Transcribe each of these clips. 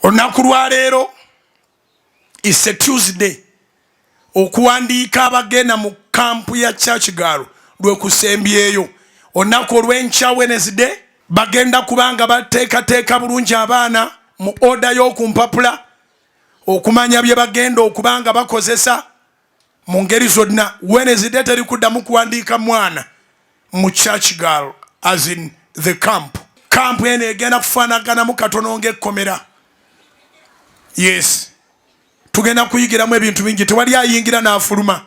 Olunaku lwa leero is a Tuesday. Okuwandiika abagenda mu kampu ya church girl lwekusembyeyo. Olunaku olw'enkya Wednesday bagenda kubanga bateekateeka bulungi abaana mu order y'okumpapula okumanya bye bagenda okubanga bakozesa mu ngeri zonna. Wednesday teri kuddamu kuwandiika mwana mu church girl as in the camp. Camp eno egenda kufaanaganamu katono ng'ekkomera. Yes. Tugenda kuyigiramu ebintu bingi. Tewali ayingira n'afuluma.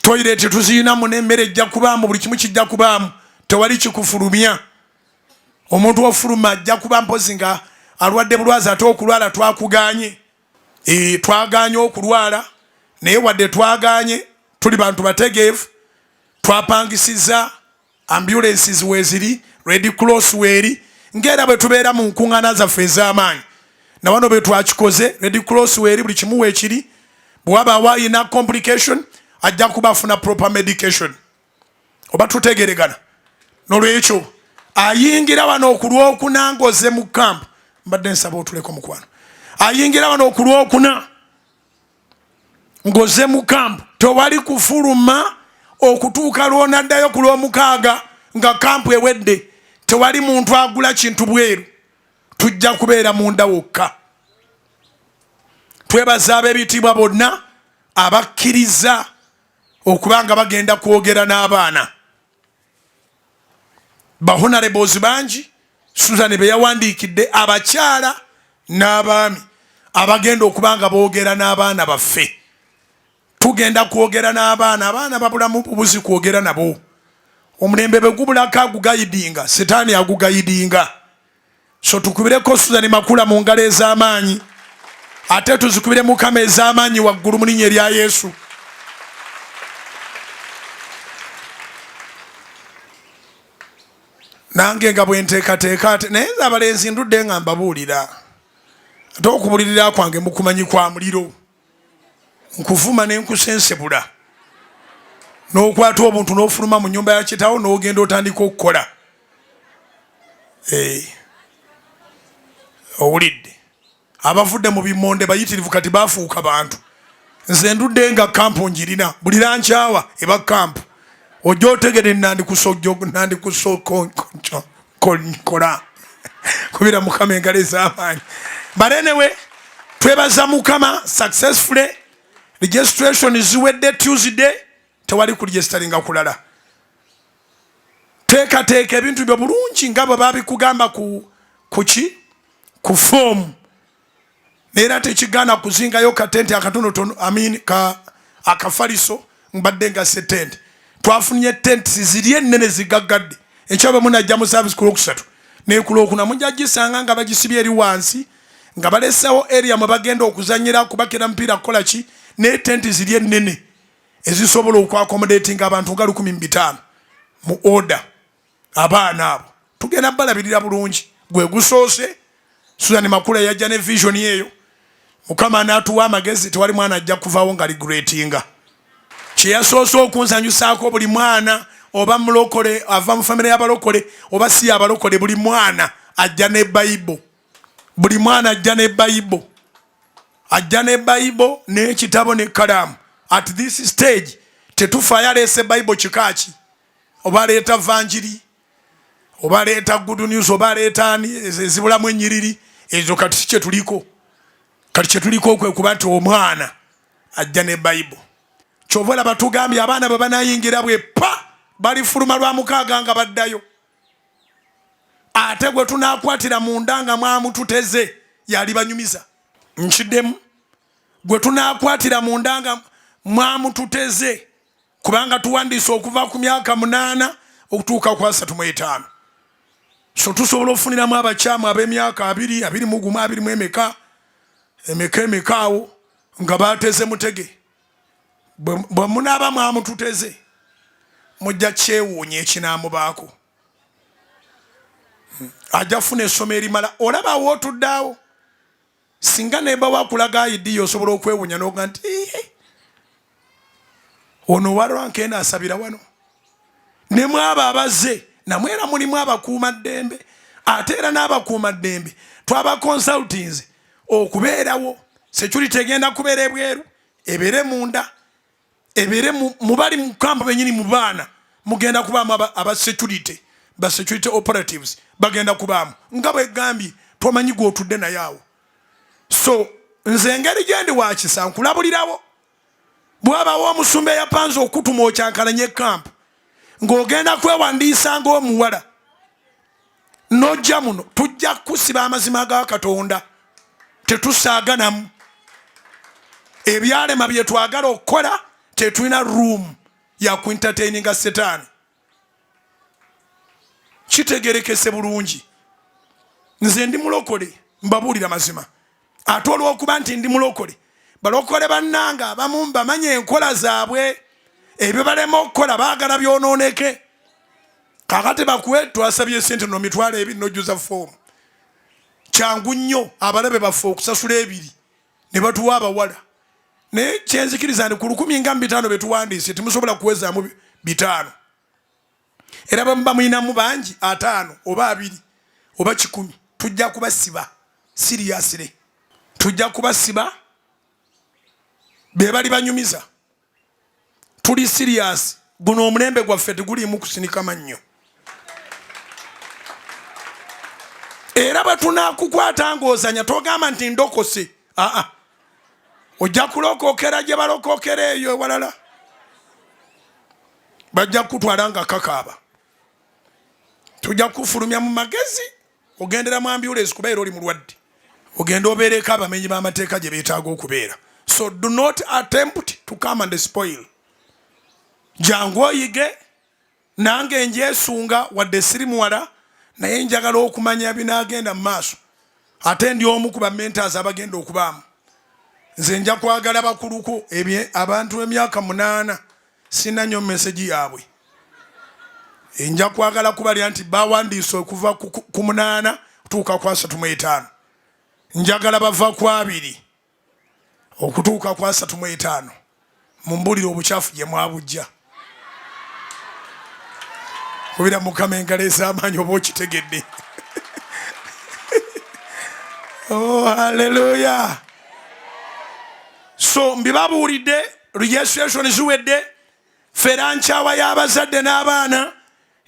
Toilet tuziyinamu n'emmere ejja kubaamu, buli kimu kijja kubaamu. Tewali kikufulumya. Omuntu ofuluma ajja kuba mpozi nga alwadde bulwazi ate okulwala twakuganye. Twaganye okulwala naye wadde twaganye tuli bantu bategeevu. Twapangisiza ambulances weeziri, Red Cross weeri, ng'era bwe tubeera mu nkuŋŋaana zaffe ez'amaanyi. Na wano bwe twakikoze Red Cross weeri buli kimu weekiri. Bwe wabaawo alina complication ajja kuba afuna proper medication. Oba tutegeregana. Nolwekyo ayingira wano okulwokuna ng'oze mu camp. Mbadde nsaba otuleko mukwano. Ayingira wano okulwokuna ng'oze mu camp. Tewali kufuluma okutuuka lw'onaddayo ku lw'omukaaga nga kampu ewedde. Tewali muntu agula kintu bweru. Tujja kubeera munda wokka. Twebaza ab'ebitiibwa bonna abakkiriza okubanga bagenda kwogera n'abaana. Bahonorables bangi Susan be yawandiikidde abakyala n'abaami abagenda okubanga boogera n'abaana baffe. Tugenda kwogera n'abaana, abaana babulamu bubuzi kwogera nabo. Omulembe bwe gubulako agugayidinga, setaani agugayidinga. So tukubireko Susan Makula mu ngalo ez'amaanyi, ate tuzikubire Mukama ez'amaanyi waggulu mu linnya erya Yesu. Nange nga bwe nteekateeka ate naye nze abalenzi ndudde nga mbabuulira. Ate okubulirira kwange mukumanyi kwa muliro. Nkuvuma ne nkusensebula. N'okwata obuntu n'ofuluma mu nnyumba ya kitaawo n'ogenda otandika okukola. Owulidde. Abavudde mu bimonde bayitirivu kati baafuuka bantu. Nze ndudde nga kampu njirina. Buli lankyawa eba kampu. Ojja otegere nandikusokola. Kubira Mukama engalo ez'amaanyi. But anyway, twebaza Mukama successfully. Registration ziwedde Tuesday. Tewali kuregisteringa kulala. Teekateeka ebintu byo bulungi nga bwe babikugamba ku form. Neera tekigaana kuzingayo katente akatonotono akafaliso mbadde nga se tente. Twafunye tente ziri ennene zigaggadde. Enkya bwe munajja mu service ku Lwokusatu ne ku Lwokuna mujja gisanga nga bagisibye eri wansi nga balesewo area mwe bagenda okuzanyira kubakira mpiira kukola ki, ne tente ziri ennene ezisobola okwakomodatinga abantu nga 1,500 mu order. Abaana abo tugenda balabirira bulungi. Gwe gusoose Susan Makula yajja ne vision yeyo. Mukama n'atuwa amagezi, tewali mwana ajja kuvaawo nga regretinga. Kye yasoose okunzanyusaako buli mwana oba mulokole ava mu famire y'abalokole oba si abalokole, buli mwana ajja ne Bible. Buli mwana ajja ne Bible. Ajja ne Bible n'ekitabo ne kalamu. At this stage tetufaayo aleese Bible kikaaki. Oba aleeta vanjiri, oba aleeta good news, oba aleeta ezibulamu ennyiriri. Ezo kati kye tuliko. Kati kye tuliko kwe kuba nti omwana ajja ne Bible. Kyova olaba tugambye abaana bwe banayingira bwe pa balifuluma lwa mukaaga nga baddayo. Ate gwe tunaakwatira munda nga mwamututeze yalibanyumiza. Nkiddemu. Gwe tunaakwatira munda nga mwamututeze kubanga tuwandiise okuva ku myaka 8 okutuuka ku 35. So tusobola ofuniramu abakyamu ab'emyaka 20, 21, 22 emekaawo nga baateze mutege. Bwe munaaba mwamututeze mujja kyewuunya ekinaamubaako. Ajja funa essomo erimala. Olaba wootuddeawo singa neba wakulaga idiyo osobola okwewuunya n'oga nti ono walwankenda asabira wano. Ne mwaba abazze namwera mulimu abakuuma ddembe ate era n'abakuuma ddembe twaba consultings okubeerawo security egenda kubeera ebweru ebeere munda ebeere mubali mu kampu benyini mu baana mugenda kubaamu aba security ba security operatives bagenda kubaamu nga bwe gambye tomanyi gw'otudde naye awo. So nze engeri gyendi wakisa nkulabulirawo bw'abawo omusumba eyapanze okutuma okyankalanye kampu ng'ogenda kwewandiisa ng'omuwala n'ojja muno tujja kusiba amazima ga Katonda tetusaaganamu ebyalema bye twagala okukola tetulina room ya kuentertaininga setaani kitegerekese bulungi. Nze ndi mulokole mbabuulira mazima ate olw'okuba nti ndi mulokole balokole bannanga abamu mbamanye enkola zaabwe ebyo balema okukola baagala byonooneke kakati bakuwe twasabye sente no mitwalo 2 nojjuza foomu kyangu nnyo abalabe baffe okusasula 2 ne batuwa abawala naye kyenzikiriza ndi ku 1,500 betuwandiise temusobola kuwezaamu 5 era bwemuba mulinamu bangi 5 oba 2 oba 10 tujja kubasiba siriyasire tujja kubasiba be bali banyumiza tuli serious guno omulembe gwaffe teguliimu kusinika mannyo era bwe tunaakukwata ng'ozanya togamba nti ndokose ojja kulokookera gye balokookera eyo ewalala bajja kutwala nga kakaaba tujja kufulumya mu magezi ogendera mu ambulance kubeera oli mulwadde ogenda obeereko abamenyi b'amateeka gye beetaaga okubeera. So do not attempt to come and spoil. Jangu oyige nange njesunga wadde siri muwala naye njagala okumanya binaagenda mu maaso ate ndi omu ku bamentors abagenda okubaamu. Nze nja kwagala bakuluko abantu emyaka 8 sina nnyo message yaabwe nja kwagala kubalya nti bawandiise okuva ku 8 tuuka ku 35 njagala bava ku 2 okutuuka ku 35 mumbulire obukyafu gye mwabujja kubira mukama engalo ez'amaanyi oba okitegedde. Oh, haleluya. So mbibabuulidde registration ziwedde fera nkyawa y'abazadde n'abaana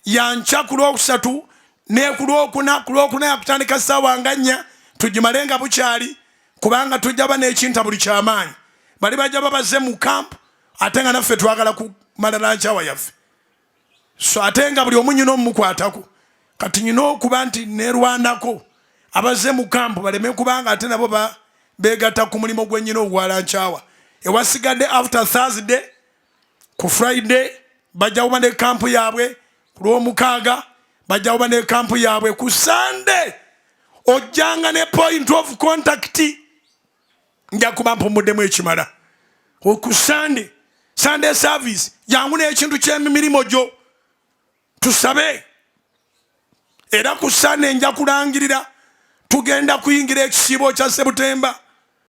yankya ku Lwokusatu ne ku Lwokuna yakutandika ssaawa nga 4 tugimale nga bukyali kubanga tujja ba n'ekinta buli kyamaanyi bali bajja babaze mu kampu ate nga naffe twagala kumala nankyawa yaffe. So ate nga buli omu nyina omumukwatako kati nyina okuba nti nerwanako abaze mu kampu baleme kubanga ate nabo beegatta ku mulimu gwennyina obuwala nkyawa ewasigadde after Thursday ku Friday bajja kuba ne kampu yaabwe ku Lwomukaaga bajja kuba ne kampu yaabwe ku Sunday ojjanga ne point of contact nja kuba mpumuddemu ekimala ku Sunday service jangu n'ekintu ky'emirimu gyo tusabe era ku Sunday nja kulangirira tugenda kuyingira ekisiibo kya September